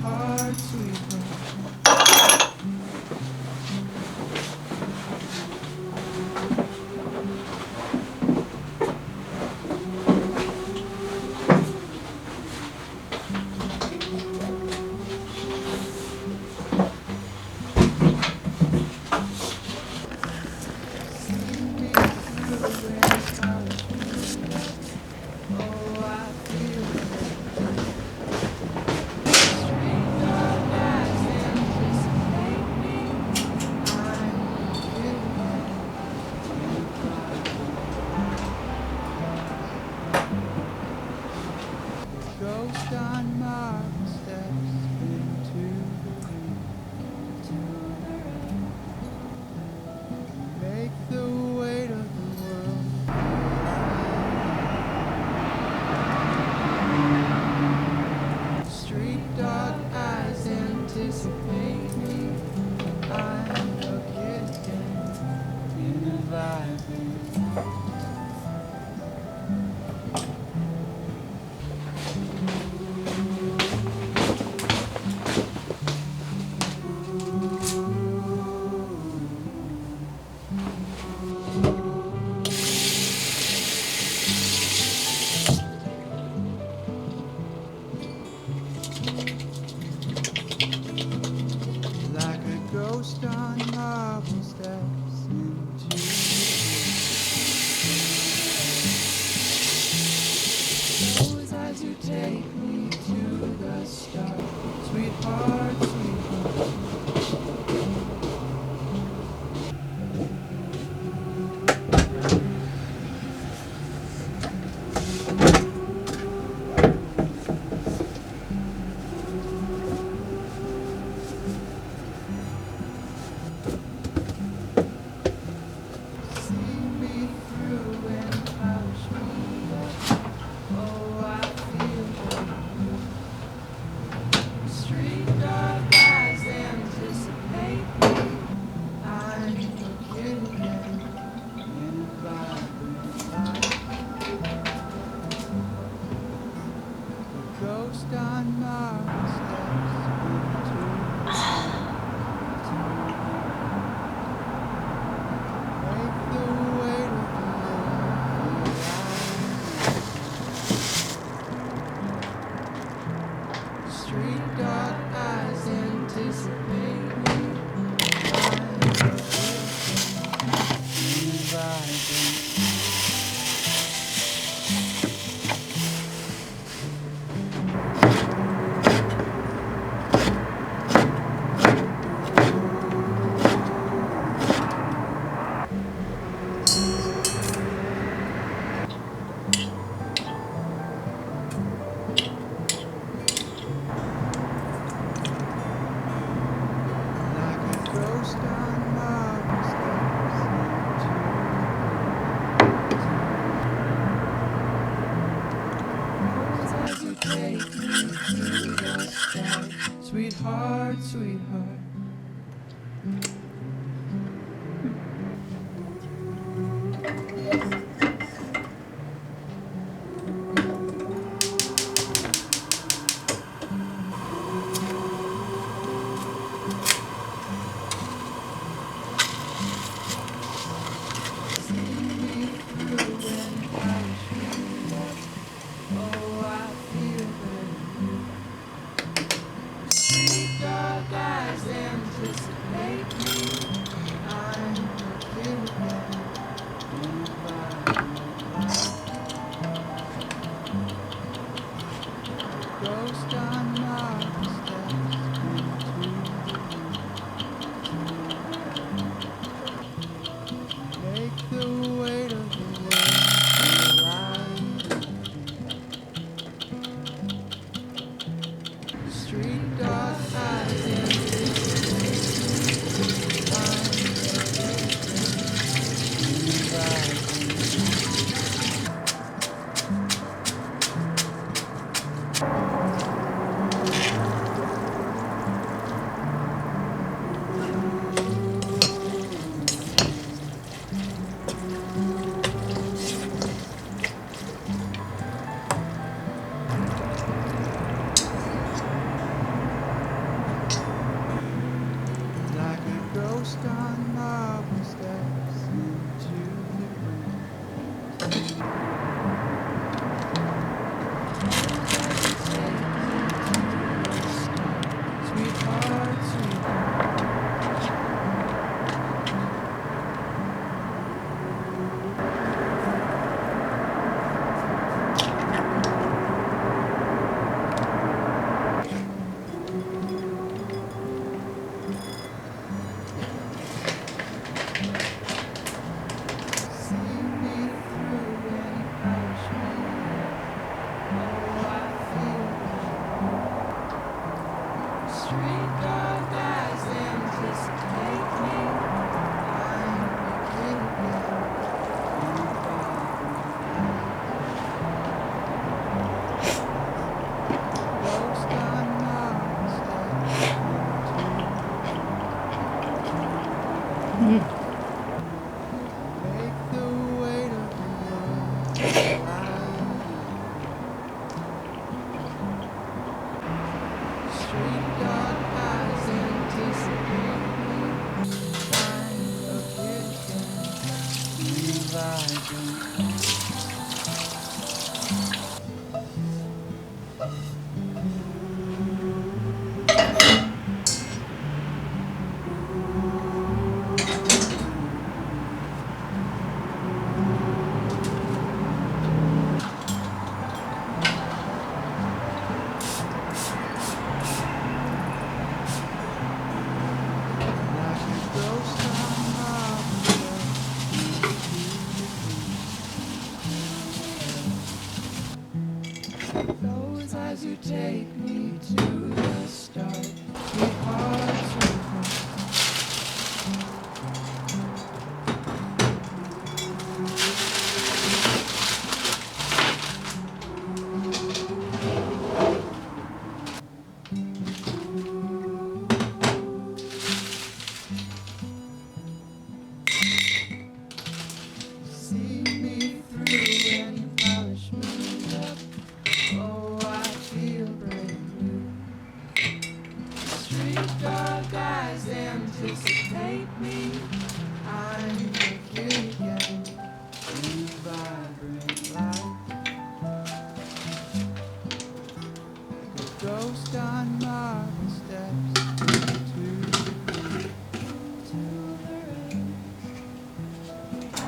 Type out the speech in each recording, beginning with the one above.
sweetheart, sweetheart. Ghost on marble steps into the rain. Make the weight of the world. Street dog eyes anticipate me. I'm a kitten in a vibrant. Like a ghost on marble steps into those eyes you take me to the start, sweetheart, sweetheart. See me through and polish me up. Oh, I feel good. Street dog eyes anticipate me. I'm a kitten in a vibrant light. A ghost on marble steps into make the weight of the world alive. Street dog eyes anticipate me. I'm a kitten in a vibrant. Like a ghost on marble steps into as you take me to the start, sweetheart, sweetheart. See me through and polish me up. Oh, I feel good. Street dog eyes anticipate me. I'm a kitten in a vibrant light. Ghost on marble steps into make the weight of the world alive. Street dog eyes anticipate me. Street dog eyes anticipate me. I'm a kid again. Ghost on Mars. Make the weight of the world alive. Street dog eyes anticipate me. I'm a kid again. Reviving. Like a ghost on Mars. Those eyes you take me to the start. Sweetheart, sweetheart. See me through and polish me up. Oh, I feel brand new. Street dog eyes anticipate me. I'm a kid again. You vibrant light. The ghost on marble steps to the rain.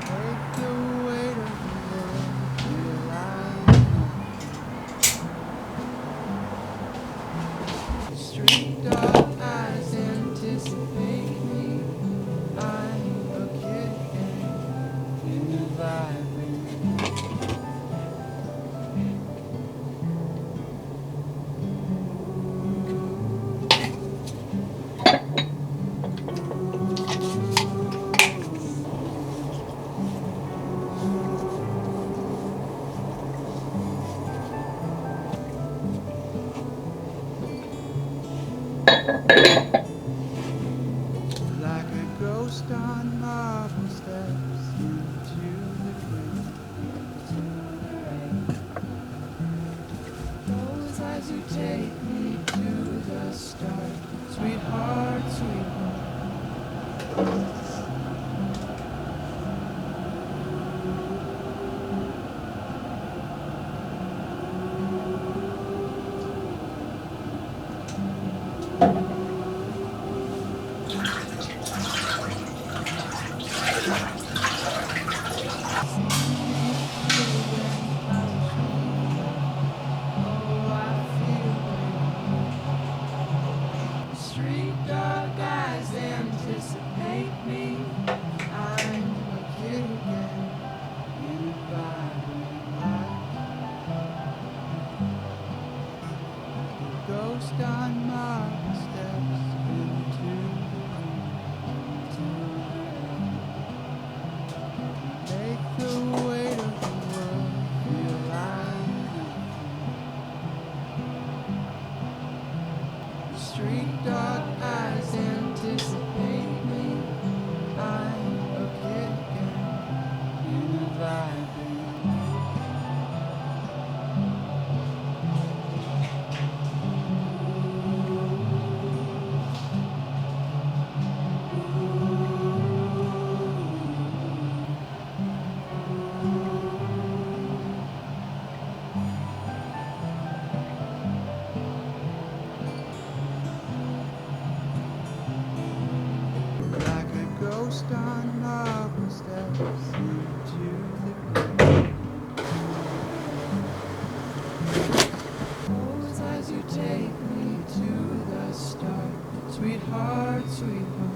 Take the weight of the world realize. Street dog eyes anticipate me. I'm a kid again. You vibrant. Like a ghost on marble steps into the gloom. Those eyes you take me to the start. Sweetheart, sweetheart. Street dog eyes anticipate me. I'm a kid again. You vibrant light. Ghost on marble steps into the make the weight of the world feel light. Street dog eyes anticipate me. I'm a kid again. You vibrant. Like a ghost on marble steps into the gloom. Those eyes you take me to the start. Sweetheart, sweetheart.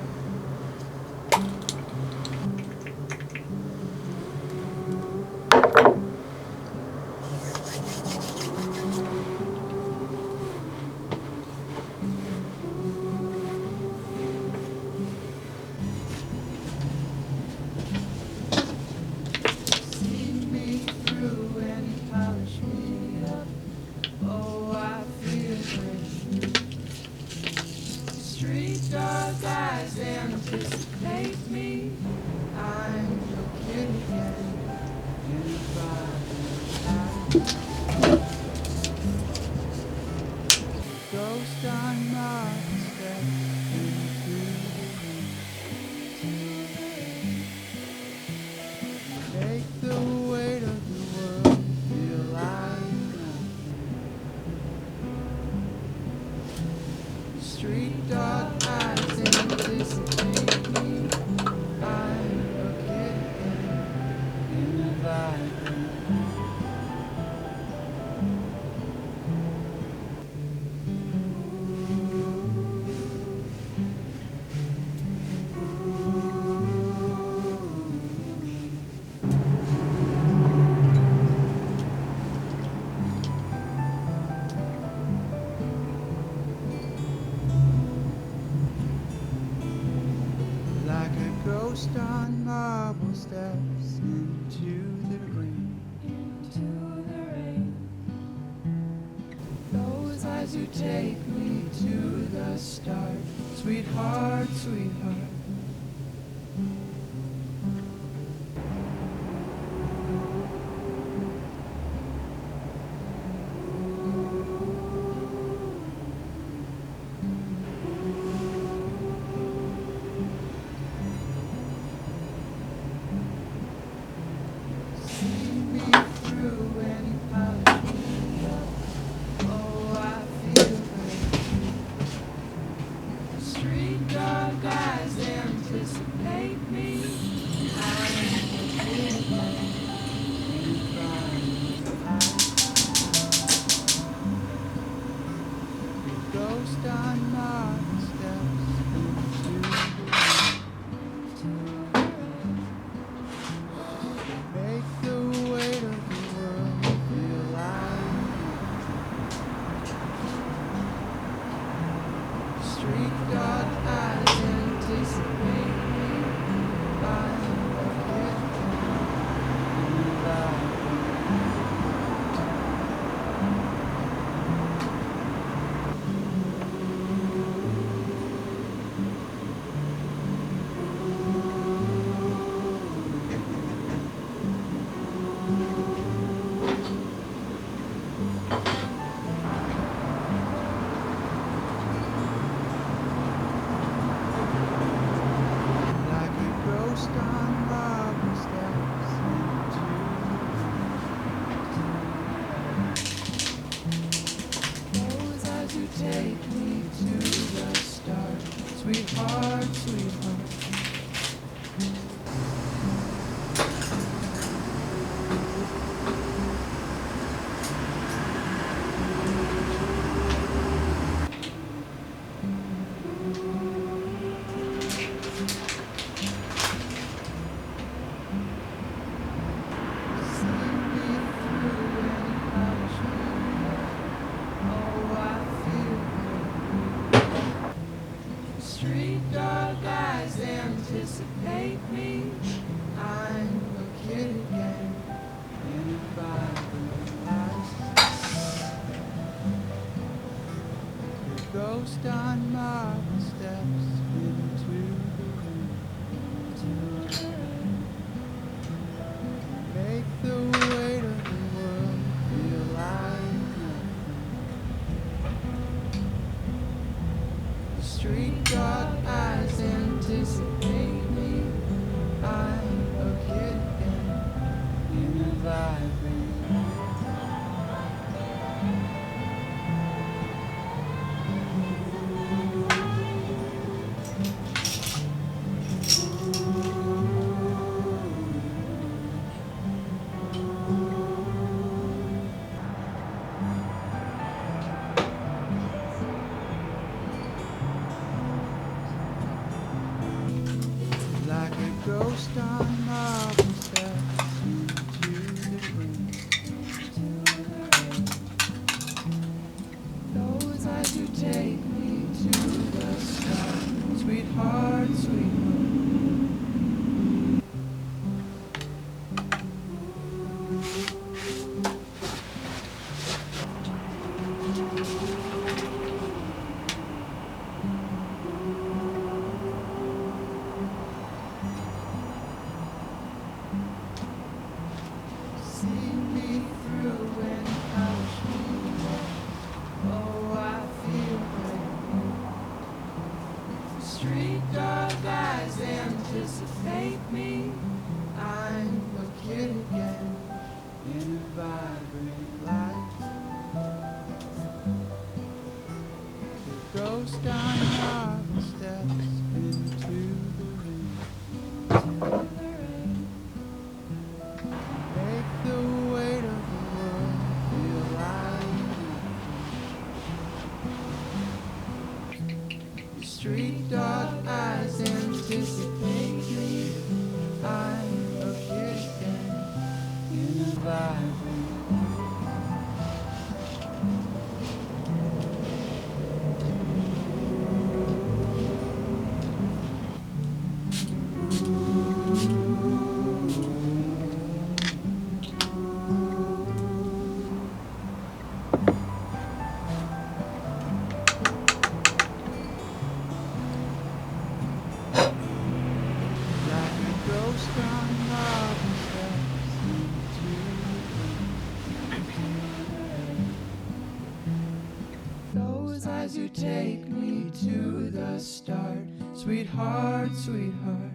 anticipate me. I'm your kid again. In a violent ghost on Marvin steps into the room. Make the weight of the world feel like nothing. Street dog eyes anticipate me. I'm a kid again in a vibrant like a ghost on marble steps into the rain. Those eyes who take me to the start. Sweetheart, sweetheart. See me through any polish me up. Oh, I feel great. Street dog eyes anticipate me. I'm a kid again. Ghost on Marvin steps into make the weight of the world feel like street dog eyes anticipate me. I'm a kid like a ghost on marble steps into those eyes who take me to the start. Sweetheart, sweetheart. See me through any polish me up. Oh, I feel good. Street dog eyes anticipate me. I'm a kid again in a vibrant life. The ghost on marble steps into the room. Make the weight of the world feel like nothing. Street dog eyes anticipate me. I'm a kid again in a vibrant like a ghost on marble steps into the rain. Those eyes who take me to the start. Sweetheart, sweetheart. street dog eyes anticipate me. I'm a kid again in a vibrant light. The ghost on marble steps into the rain. Make the weight of the world feel light. The street dog eyes anticipate me. I'm a kid again in a vibrant. Ghost on marble steps into the rain. Those eyes, you take me to the start. Sweetheart, sweetheart,